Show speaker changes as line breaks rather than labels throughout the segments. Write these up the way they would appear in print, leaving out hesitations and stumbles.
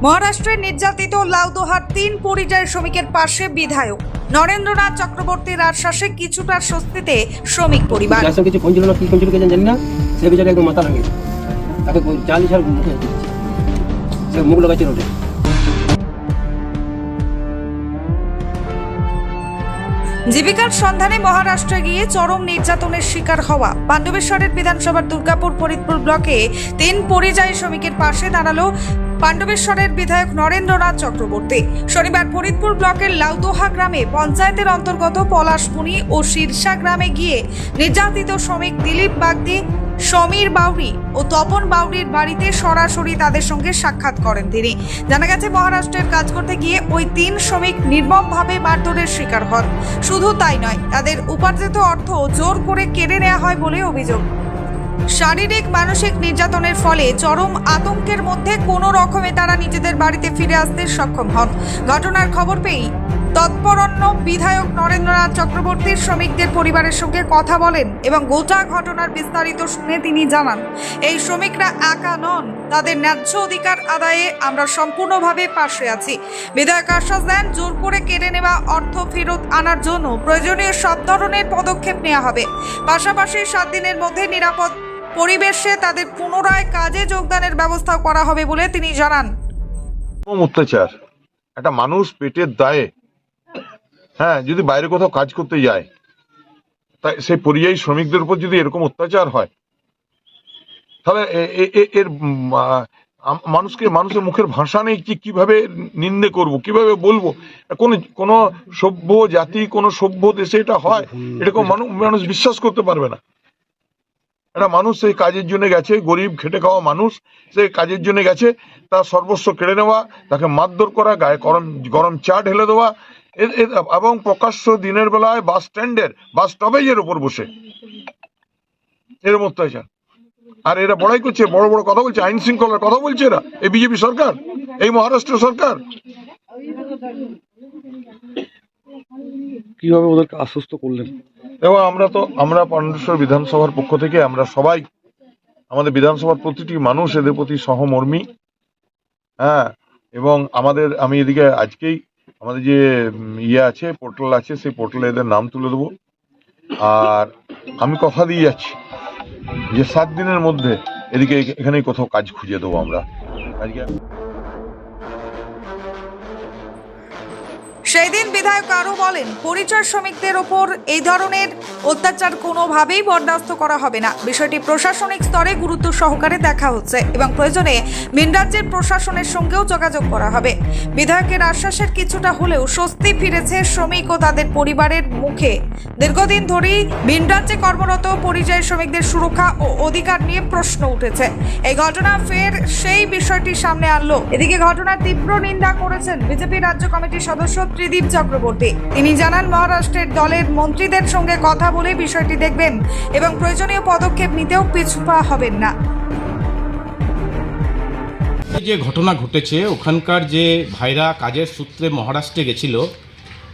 মহারাষ্ট্রের নির্যাতিত লাউদোহার 3 পরিযায়ী শ্রমিকের পাশে বিধায়ক নরেন্দ্রনাথ চক্রবর্তীর আশ্বাসে কিছুটা স্বস্তিতে শ্রমিক পরিবার।
কিছু ফোন ছিল না, কি ফোন ছিল জানি না, সে বিচারে একদম মাথা ভাঙে তাকে জালি ছাড় মুখে সে মুখ লাগাইছে রোডে।
জীবিকার সন্ধানে মহারাষ্ট্রে গিয়ে চরম নির্যাতনের শিকার হওয়া পাণ্ডবেশ্বরের বিধানসভার দুর্গাপুর ফরিদপুর ব্লকে 3 পরিযায়ী শ্রমিকের পাশে দাঁড়ালো পাণ্ডবেশ্বরের বিধায়ক নরেন্দ্রনাথ চক্রবর্তী। শনিবার ফরিদপুর ব্লকের লাউদোহা গ্রামে পঞ্চায়েতের অন্তর্গত পলাশপুনি ও শীর্ষা গ্রামে গিয়ে নির্যাতিত শ্রমিক দিলীপ বাগদি, সমীর বাউরি ও তপন বাউরির বাড়িতে সরাসরি তাদের সঙ্গে সাক্ষাৎ করেন তিনি। জানা গেছে, মহারাষ্ট্রের কাজ করতে গিয়ে ওই 3 শ্রমিক নির্মমভাবে মারধরের শিকার হন। শুধু তাই নয়, তাদের উপার্জিত অর্থ জোর করে কেড়ে নেওয়া হয় বলে অভিযোগ। শারীরিক মানসিক নির্যাতনের ফলে চরম আতঙ্কের মধ্যে কোনো রকমে তারা নিজেদের বাড়িতে ফিরে আসতে সক্ষম হন। ঘটনার খবর পেয়েই তৎপরন্য বিধায়ক নরেন্দ্রনাথ চক্রবর্তী শ্রমিকদের পরিবারের সঙ্গে কথা বলেন এবং গোটা ঘটনার বিস্তারিত শুনে তিনি জানান, এই শ্রমিকরা একা নন, তাদের ন্যায্য অধিকার আদায়ে আমরা সম্পূর্ণভাবে পাশে আছি। বিধায়ক আশ্বাস দেন, জোর করে কেড়ে নেওয়া অর্থ ফেরত আনার জন্য প্রয়োজনীয় সব ধরনের পদক্ষেপ নেওয়া হবে। পাশাপাশি 7 দিনের মধ্যে নিরাপদ পরিবেশে তাদের পুনরায় কাজে যোগদানের ব্যবস্থা করা হবে বলে তিনি জানান।
অত্যাচার একটা মানুষ পেটের দায়ে যদি বাইরে কোথাও কাজ করতে যায়, তাই সেই পরিযায়ী শ্রমিকদের উপর যদি এরকম অত্যাচার হয়, তাহলে এর মানুষের মুখের ভাষা নেই যে কিভাবে নিন্দে করব, কিভাবে বলবো। কোন সভ্য জাতি, কোন সভ্য দেশে এটা হয়? এরকম মানুষ বিশ্বাস করতে পারবে না। একটা মানুষ সেই কাজের জন্য গেছে, গরিব খেটে খাওয়া মানুষ, সেই কাজের জন্য গেছে, তার সর্বস্ব কেড়ে নেওয়া, তাকে মারধর করা, গায়ে গরম চা ঢেলে দেওয়া, এবং প্রকাশ্য দিনের বেলায় বাস স্টপেজের উপর বসে এরকম অত্যাচার। আর এরা বড়াই করছে, বড় বড় কথা বলছে, আইন শৃঙ্খলার কথা বলছে এরা, এই বিজেপি সরকার, এই মহারাষ্ট্র সরকার।
কিভাবে ওদেরকে আশ্বস্ত করলেন?
এবং আমরা পাণ্ডবেশ্বর বিধানসভার পক্ষ থেকে আমরা সবাই, আমাদের বিধানসভার প্রতিটি মানুষ এদের প্রতি সহমর্মী। এবং আমি এদিকে আজকেই আমাদের যে আছে, পোর্টাল আছে, সেই পোর্টালে এদের নাম তুলে দেবো। আর আমি কথা দিয়ে যাচ্ছি যে 7 দিনের মধ্যে এখানে কোথাও কাজ খুঁজে দেবো আমরা আজকে।
সেই দিন বিধায়ক আরও বলেন, পরিচয় শ্রমিকদের ওপর এই ধরনের অত্যাচার কোনোভাবেই বরদাস্ত করা হবে না। বিষয়টি প্রশাসনিক স্তরে গুরুত্ব সহকারে দেখা হচ্ছে এবং প্রয়োজনে ভিন রাজ্যের প্রশাসনের সঙ্গেও যোগাযোগ করা হবে। বিধায়কের আশ্বাসের কিছুটা হলেও স্বস্তি ফিরেছে শ্রমিক ও তাদের পরিবারের মুখে। দীর্ঘদিন ধরেই ভিন রাজ্যে কর্মরত পরিযায়ী শ্রমিকদের সুরক্ষা ও অধিকার নিয়ে প্রশ্ন উঠেছে। এই ঘটনা ফের সেই বিষয়টি সামনে আনলো। এদিকে ঘটনার তীব্র নিন্দা করেছেন বিজেপি রাজ্য কমিটির সদস্য ত্রিদীপ চক্রবর্তী। তিনি জানান, মহারাষ্ট্রের দলের মন্ত্রীদের সঙ্গে কথা বলে বিষয়টি দেখবেন এবং প্রয়োজনীয় পদক্ষেপ নিতেও পিছপা হবেন না।
যে ঘটনা ঘটেছে, ওখানকার যে ভাইরা কাজের সূত্রে মহারাষ্ট্রে গেছিল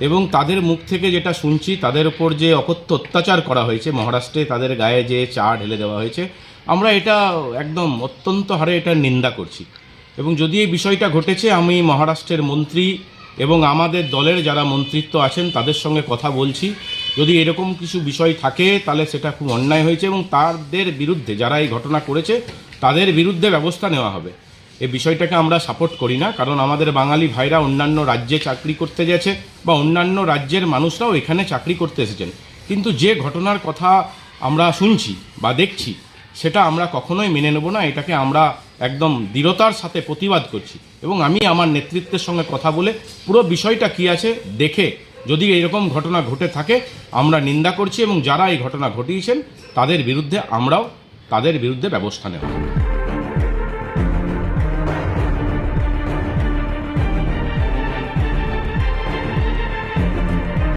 এবং তাদের মুখ থেকে যেটা শুনছি, তাদের উপর যে অকথ্য অত্যাচার করা হয়েছে, মহারাষ্ট্রে তাদের গায়ে যে চা ঢেলে দেওয়া হয়েছে, আমরা এটা একদম অত্যন্ত হারে এটা নিন্দা করছি। এবং যদি এই বিষয়টা ঘটেছে, আমি মহারাষ্ট্রের মন্ত্রী এবং আমাদের দলের যারা মন্ত্রিত্ব আছেন তাদের সঙ্গে কথা বলছি। যদি এরকম কিছু বিষয় থাকে তাহলে সেটা খুব অন্যায় হয়েছে এবং তাদের বিরুদ্ধে, যারা এই ঘটনা করেছে তাদের বিরুদ্ধে ব্যবস্থা নেওয়া হবে। এই বিষয়টাকে আমরা সাপোর্ট করি না, কারণ আমাদের বাঙালি ভাইরা অন্যান্য রাজ্যে চাকরি করতে গেছে বা অন্যান্য রাজ্যের মানুষরাও এখানে চাকরি করতে এসেছেন, কিন্তু যে ঘটনার কথা আমরা শুনছি বা দেখছি সেটা আমরা কখনোই মেনে নেব না। এটাকে আমরা একদম দৃঢ়তার সাথে প্রতিবাদ করছি এবং আমি আমার নেতৃত্বের সঙ্গে কথা বলে পুরো বিষয়টা কী আছে দেখে, যদি এরকম ঘটনা ঘটে থাকে আমরা নিন্দা করছি এবং যারা এই ঘটনা ঘটিয়েছেন তাদের বিরুদ্ধে ব্যবস্থা নেওয়া হবে।